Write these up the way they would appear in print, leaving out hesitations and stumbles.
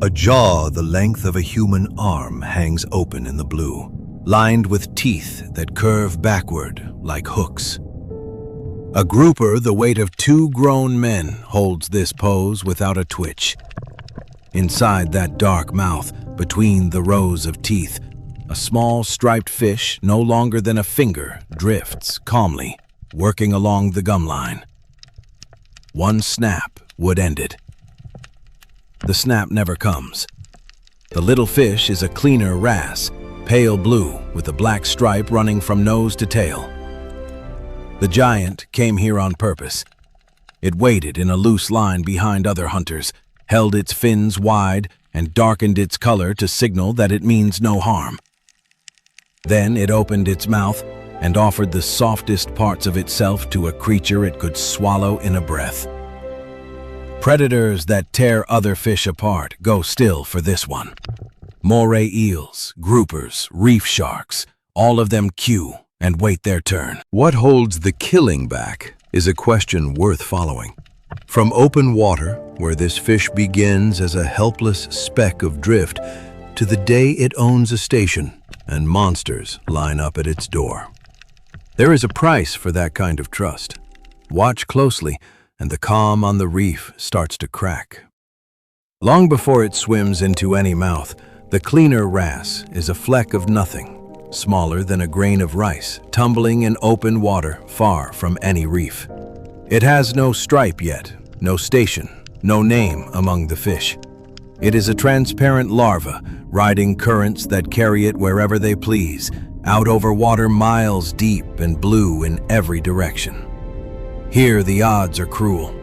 A jaw the length of a human arm hangs open in the blue, lined with teeth that curve backward like hooks. A grouper the weight of 2 grown men holds this pose without a twitch. Inside that dark mouth, between the rows of teeth, a small striped fish, no longer than a finger, drifts calmly, working along the gum line. One snap would end it. The snap never comes. The little fish is a cleaner wrasse, pale blue with a black stripe running from nose to tail. The giant came here on purpose. It waited in a loose line behind other hunters, held its fins wide, and darkened its color to signal that it means no harm. Then it opened its mouth and offered the softest parts of itself to a creature it could swallow in a breath. Predators that tear other fish apart go still for this one. Moray eels, groupers, reef sharks, all of them queue and wait their turn. What holds the killing back is a question worth following. From open water, where this fish begins as a helpless speck of drift, to the day it owns a station and monsters line up at its door. There is a price for that kind of trust. Watch closely, and the calm on the reef starts to crack. Long before it swims into any mouth, the cleaner wrasse is a fleck of nothing, smaller than a grain of rice, tumbling in open water far from any reef. It has no stripe yet, no station, no name among the fish. It is a transparent larva, riding currents that carry it wherever they please, out over water miles deep and blue in every direction. Here the odds are cruel.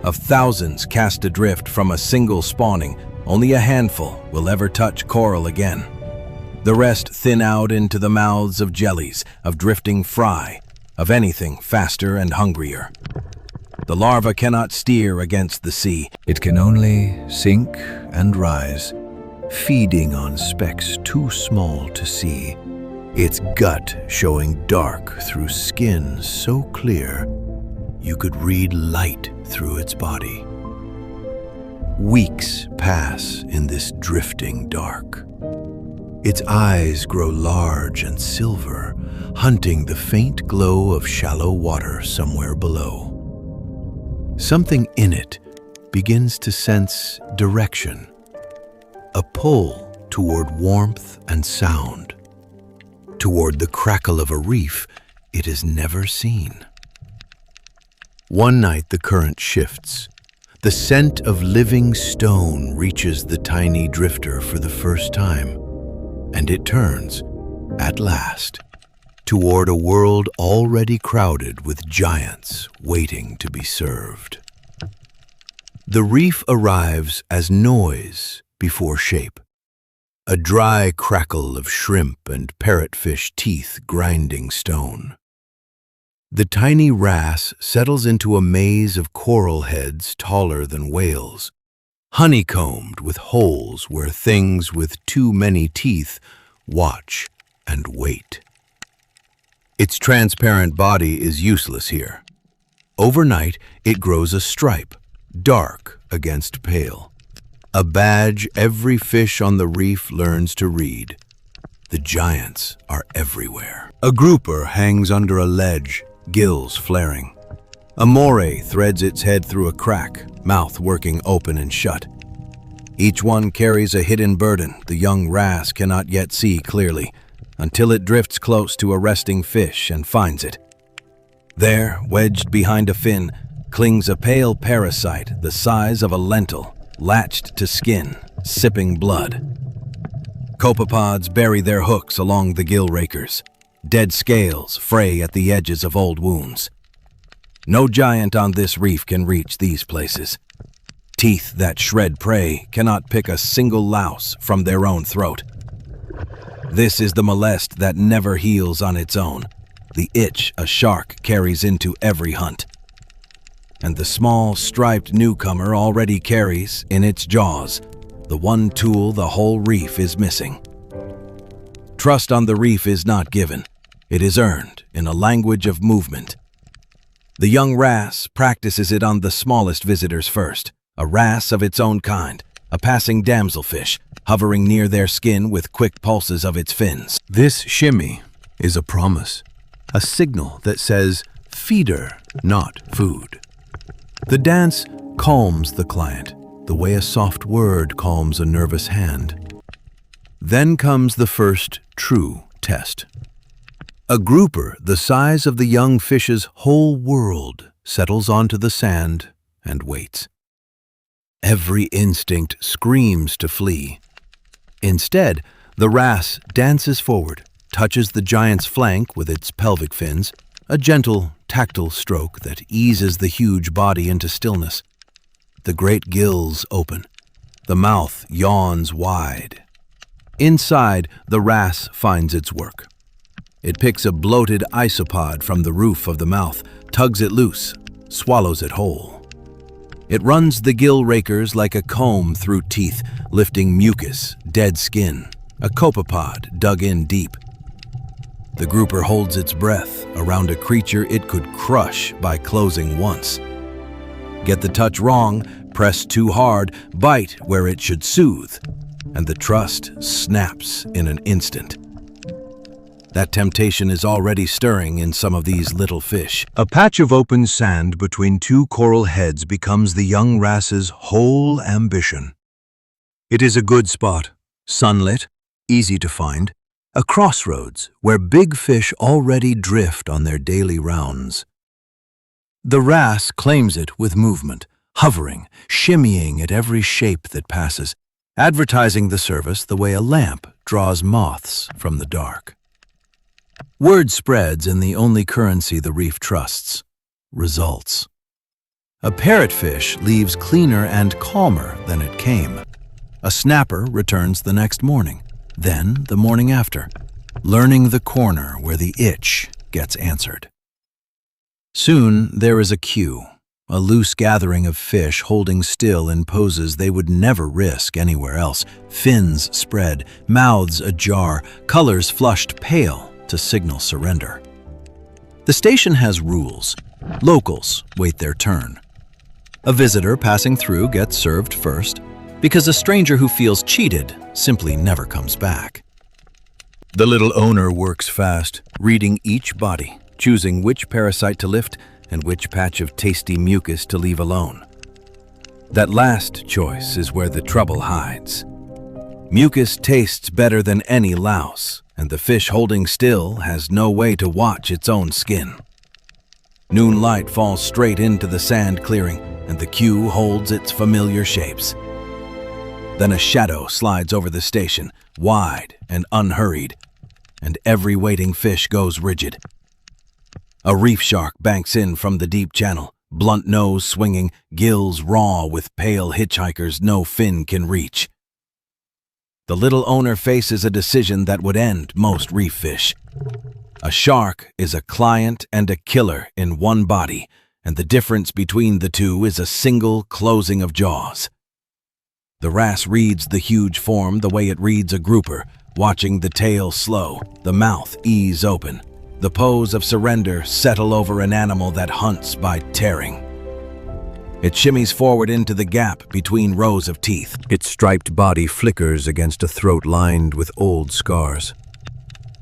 Of thousands cast adrift from a single spawning, only a handful will ever touch coral again. The rest thin out into the mouths of jellies, of drifting fry, of anything faster and hungrier. The larva cannot steer against the sea. It can only sink and rise, feeding on specks too small to see, its gut showing dark through skin so clear you could read light through its body. Weeks pass in this drifting dark. Its eyes grow large and silver, hunting the faint glow of shallow water somewhere below. Something in it begins to sense direction, a pull toward warmth and sound, toward the crackle of a reef it has never seen. One night the current shifts. The scent of living stone reaches the tiny drifter for the first time, and it turns, at last, toward a world already crowded with giants waiting to be served. The reef arrives as noise before shape, a dry crackle of shrimp and parrotfish teeth grinding stone. The tiny wrasse settles into a maze of coral heads taller than whales, honeycombed with holes where things with too many teeth watch and wait. Its transparent body is useless here. Overnight, it grows a stripe, dark against pale, a badge every fish on the reef learns to read. The giants are everywhere. A grouper hangs under a ledge, gills flaring. A moray threads its head through a crack, mouth working open and shut. Each one carries a hidden burden the young wrasse cannot yet see clearly, until it drifts close to a resting fish and finds it. There, wedged behind a fin, clings a pale parasite the size of a lentil, latched to skin, sipping blood. Copepods bury their hooks along the gill rakers. Dead scales fray at the edges of old wounds. No giant on this reef can reach these places. Teeth that shred prey cannot pick a single louse from their own throat. This is the molest that never heals on its own, the itch a shark carries into every hunt. And the small, striped newcomer already carries, in its jaws, the one tool the whole reef is missing. Trust on the reef is not given. It is earned in a language of movement. The young wrasse practices it on the smallest visitors first, a wrasse of its own kind, a passing damselfish, hovering near their skin with quick pulses of its fins. This shimmy is a promise, a signal that says feeder, not food. The dance calms the client, the way a soft word calms a nervous hand. Then comes the first true test. A grouper the size of the young fish's whole world settles onto the sand and waits. Every instinct screams to flee. Instead, the wrasse dances forward, touches the giant's flank with its pelvic fins, a gentle, tactile stroke that eases the huge body into stillness. The great gills open. The mouth yawns wide. Inside, the wrasse finds its work. It picks a bloated isopod from the roof of the mouth, tugs it loose, swallows it whole. It runs the gill rakers like a comb through teeth, lifting mucus, dead skin, a copepod dug in deep. The grouper holds its breath around a creature it could crush by closing once. Get the touch wrong, press too hard, bite where it should soothe, and the trust snaps in an instant. That temptation is already stirring in some of these little fish. A patch of open sand between two coral heads becomes the young wrasse's whole ambition. It is a good spot, sunlit, easy to find, a crossroads where big fish already drift on their daily rounds. The wrasse claims it with movement, hovering, shimmying at every shape that passes, advertising the service the way a lamp draws moths from the dark. Word spreads in the only currency the reef trusts: results. A parrotfish leaves cleaner and calmer than it came. A snapper returns the next morning, then the morning after, learning the corner where the itch gets answered. Soon there is a queue, a loose gathering of fish holding still in poses they would never risk anywhere else, fins spread, mouths ajar, colors flushed pale to signal surrender. The station has rules. Locals wait their turn. A visitor passing through gets served first, because a stranger who feels cheated simply never comes back. The little owner works fast, reading each body, choosing which parasite to lift and which patch of tasty mucus to leave alone. That last choice is where the trouble hides. Mucus tastes better than any louse, and the fish holding still has no way to watch its own skin. Noon light falls straight into the sand clearing, and the queue holds its familiar shapes. Then a shadow slides over the station, wide and unhurried, and every waiting fish goes rigid. A reef shark banks in from the deep channel, blunt nose swinging, gills raw with pale hitchhikers no fin can reach. The little owner faces a decision that would end most reef fish. A shark is a client and a killer in one body, and the difference between the two is a single closing of jaws. The wrasse reads the huge form the way it reads a grouper, watching the tail slow, the mouth ease open, the pose of surrender settle over an animal that hunts by tearing. It shimmies forward into the gap between rows of teeth. Its striped body flickers against a throat lined with old scars.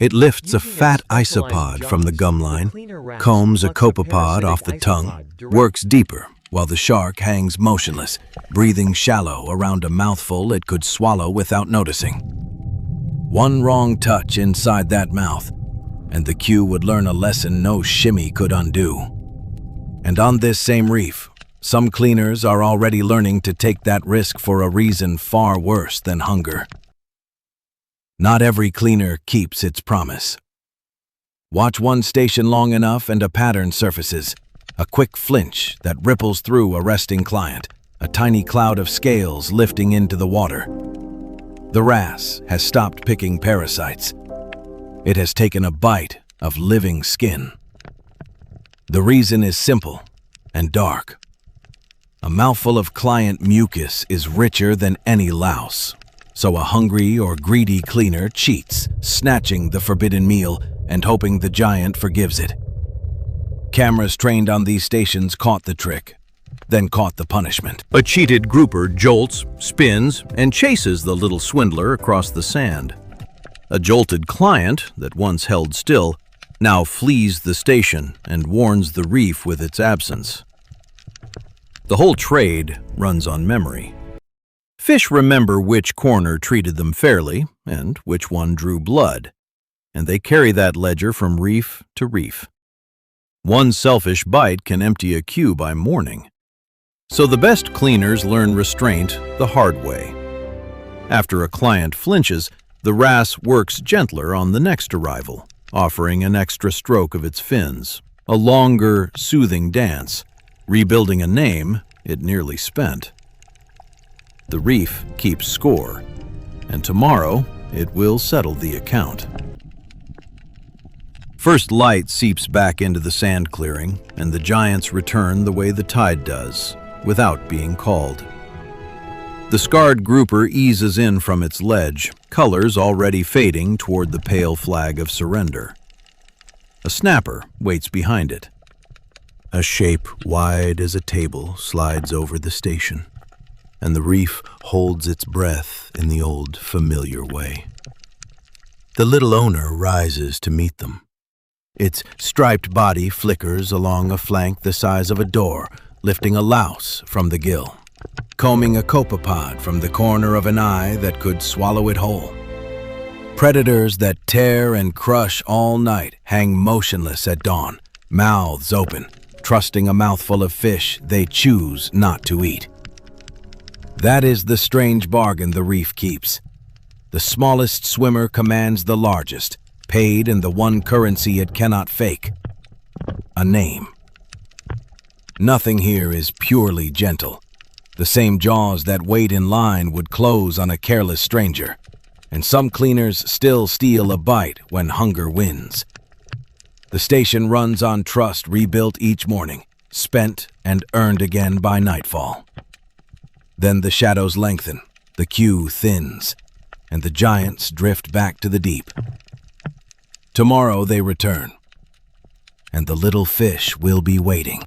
It lifts a fat isopod from the gum line, combs a copepod off the tongue, works deeper while the shark hangs motionless, breathing shallow around a mouthful it could swallow without noticing. One wrong touch inside that mouth, and the queue would learn a lesson no shimmy could undo. And on this same reef, some cleaners are already learning to take that risk for a reason far worse than hunger. Not every cleaner keeps its promise. Watch one station long enough and a pattern surfaces, a quick flinch that ripples through a resting client, a tiny cloud of scales lifting into the water. The wrasse has stopped picking parasites. It has taken a bite of living skin. The reason is simple and dark. A mouthful of client mucus is richer than any louse, so a hungry or greedy cleaner cheats, snatching the forbidden meal and hoping the giant forgives it. Cameras trained on these stations caught the trick. then caught the punishment. A cheated grouper jolts, spins, and chases the little swindler across the sand. A jolted client that once held still now flees the station and warns the reef with its absence. The whole trade runs on memory. Fish remember which corner treated them fairly and which one drew blood, and they carry that ledger from reef to reef. One selfish bite can empty a queue by morning. So the best cleaners learn restraint the hard way. After a client flinches, the wrasse works gentler on the next arrival, offering an extra stroke of its fins, a longer, soothing dance, rebuilding a name it nearly spent. The reef keeps score, and tomorrow it will settle the account. First light seeps back into the sand clearing, and the giants return the way the tide does, without being called. The scarred grouper eases in from its ledge, colors already fading toward the pale flag of surrender. A snapper waits behind it. A shape wide as a table slides over the station, and the reef holds its breath in the old familiar way. The little owner rises to meet them. Its striped body flickers along a flank the size of a door, lifting a louse from the gill, combing a copepod from the corner of an eye that could swallow it whole. Predators that tear and crush all night hang motionless at dawn, mouths open, trusting a mouthful of fish they choose not to eat. That is the strange bargain the reef keeps. The smallest swimmer commands the largest, paid in the one currency it cannot fake: a name. Nothing here is purely gentle. The same jaws that wait in line would close on a careless stranger, and some cleaners still steal a bite when hunger wins. The station runs on trust rebuilt each morning, spent and earned again by nightfall. Then the shadows lengthen, the queue thins, and the giants drift back to the deep. Tomorrow they return, and the little fish will be waiting.